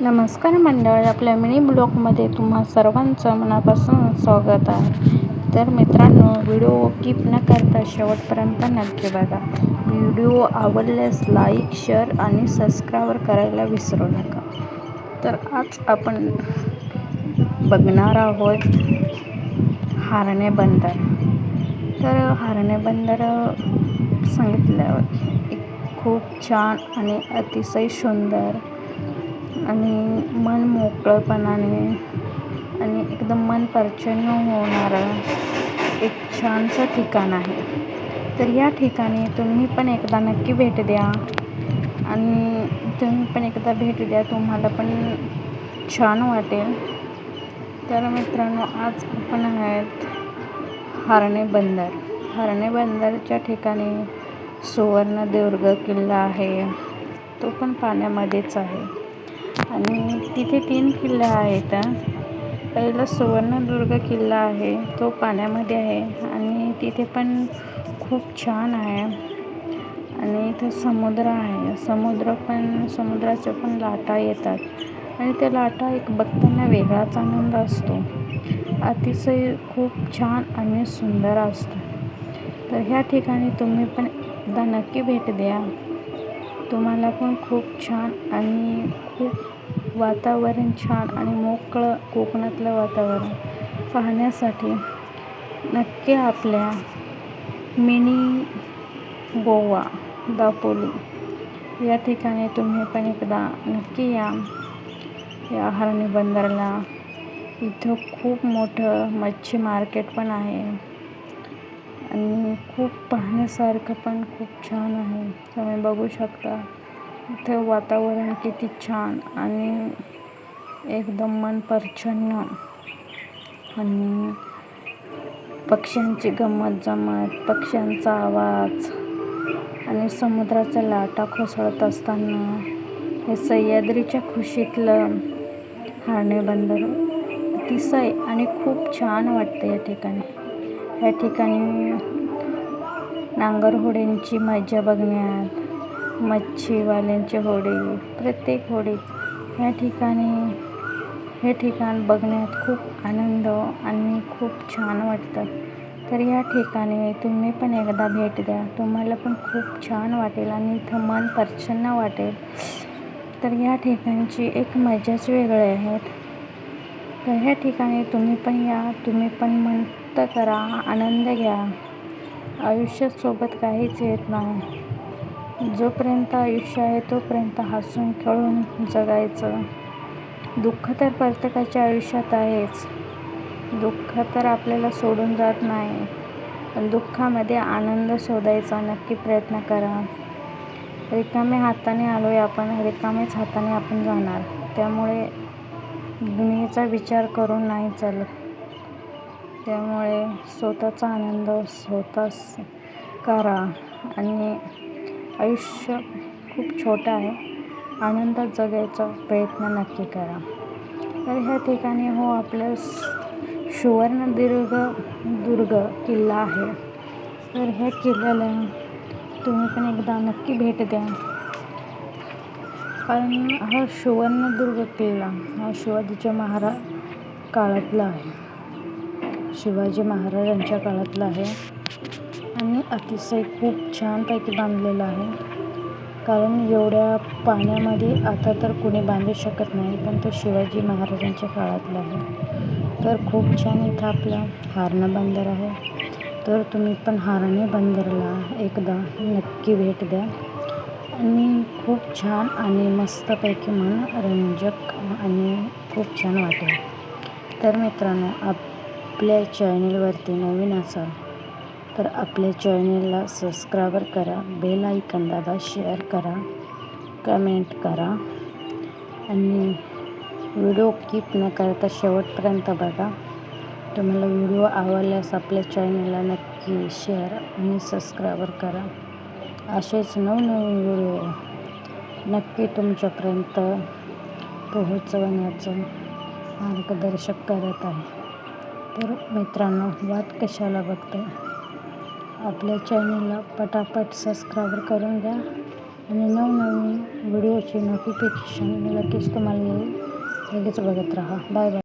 नमस्कार मंडळी, आपल्या मिनी ब्लॉगमध्ये तुम्हा सर्वांचं मनापासून स्वागत आहे. तर मित्रांनो, व्हिडिओ स्किप न करता शेवटपर्यंत नक्की बघा. व्हिडिओ आवडल्यास लाईक, शेअर आणि सबस्क्राईब करायला विसरू नका. तर आज आपण बघणार आहोत हारणे बंदर. तर हारणे बंदर सांगितल्यावर एक खूप छान आणि अतिशय सुंदर आणि मन मोकळेपणाने आणि एकदम मन प्रसन्न होणारं एक छानसं ठिकाण आहे. तर या ठिकाणी तुम्ही पण एकदा नक्की भेट द्या आणि तुम्हाला पण छान वाटेल. तर मित्रांनो, आज आपण आहेत हारणे बंदरच्या ठिकाणी सुवर्णदुर्ग किल्ला आहे. तो पण पाण्यामध्येच आहे आणि तिथे 3 किल्ले आहेत. पहिला सुवर्णदुर्ग किल्ला आहे, तो पाण्यामध्ये आहे आणि तिथे पण खूप छान आहे. आणि इथं समुद्र आहे. समुद्राच्या पण लाटा येतात आणि त्या लाटा एक बघताना वेगळाच आनंद असतो. अतिशय खूप छान आणि सुंदर असतं. तर ह्या ठिकाणी तुम्ही पण एकदा नक्की भेट द्या. तुम्हाला पण खूप छान आणि खूप वातावरण छान आणि मोकळं कोकणातलं वातावरण पाहण्यासाठी नक्की आपल्या मिनी गोवा दापोली या ठिकाणी तुम्ही पण एकदा नक्की या हारणे बंदरला. इथं खूप मोठं मच्छी मार्केट पण आहे आणि खूप पाहण्यासारखं पण खूप छान आहे. तुम्ही बघू शकता इथं वातावरण किती छान आणि एकदम मन प्रसन्न आणि पक्ष्यांची गंमत जमत, पक्ष्यांचा आवाज आणि समुद्राच्या लाटा कोसळत असताना हे सह्याद्रीच्या खुशीतलं हारणे बंदर अतिशय आणि खूप छान वाटतं. या ठिकाणी नांगरहोड्यांची मजा बघण्यात, मच्छीवाल्यांची होडी, प्रत्येक होडीत हे ठिकाण बघण्यात खूप आनंद आणि खूप छान वाटतं. तर या ठिकाणी तुम्ही पण एकदा भेट द्या. तुम्हाला पण खूप छान वाटेल आणि इथं मन प्रसन्न वाटेल. तर या ठिकाणची एक मजाच वेगळी आहे. तर ह्या ठिकाणी तुम्ही पण या, तुम्ही पण मस्त करा, आनंद घ्या. आयुष्यात सोबत काहीच येत नाही. जोपर्यंत आयुष्य आहे तोपर्यंत हसून खेळून जगायचं. दुःख तर प्रत्येकाच्या आयुष्यात आहेच. दुःख तर आपल्याला सोडून जात नाही, पण दुःखामध्ये आनंद शोधायचा नक्की प्रयत्न करा. रिकाम्या हाताने आलोय आपण, रिकाम्याच हाताने आपण जाणार. त्यामुळे दुनियेचा विचार करून नाही चालत. त्यामुळे स्वतःचा आनंद स्वतःच करा आणि आयुष्य खूप छोटं आहे, आनंदात जगायचा प्रयत्न नक्की करा. तर ह्या ठिकाणी आपलं सुवर्णदुर्ग किल्ला आहे. तर ह्या किल्ल्याला तुम्ही पण एकदा नक्की भेट द्या. कारण हा सुवर्णदुर्ग किल्ला हा शिवाजी महाराजांच्या काळातला आहे आणि अतिशय खूप छानपैकी बांधलेला आहे. कारण एवढ्या पाण्यामध्ये आता तर कोणी बांधू शकत नाही, पण तो शिवाजी महाराजांच्या काळातला आहे. तर खूप छान इथं आपला हारणे बंदर आहे. तर तुम्ही पण हारणे बंदरला एकदा नक्की भेट द्या आणि खूप छान आणि मस्तपैकी मनोरंजक आणि खूप छान वाटेल. तर मित्रांनो, आपल्या चॅनलवरती नवीन असाल तर आपल्या चॅनलला सबस्क्राईब करा, बेल आयकॉन दाबा, शेअर करा, कमेंट करा आणि व्हिडिओ स्किप न करता शेवटपर्यंत बघा. तुम्हाला व्हिडिओ आवडल्यास आपल्या चॅनलला नक्की शेअर आणि सबस्क्राईब करा. असेच नवनवीन व्हिडिओ नक्की तुमच्यापर्यंत पोहोचवण्याचं मार्गदर्शन करत आहे. तर मित्रांनो, वाट कशाला बघताय? आपल्या चॅनलला पटापट सबस्क्राईब करून द्या आणि नवनवीन व्हिडिओचे नोटिफिकेशन लगेच तुम्हाला येईल. लगेच बघत राहा. Bye bye.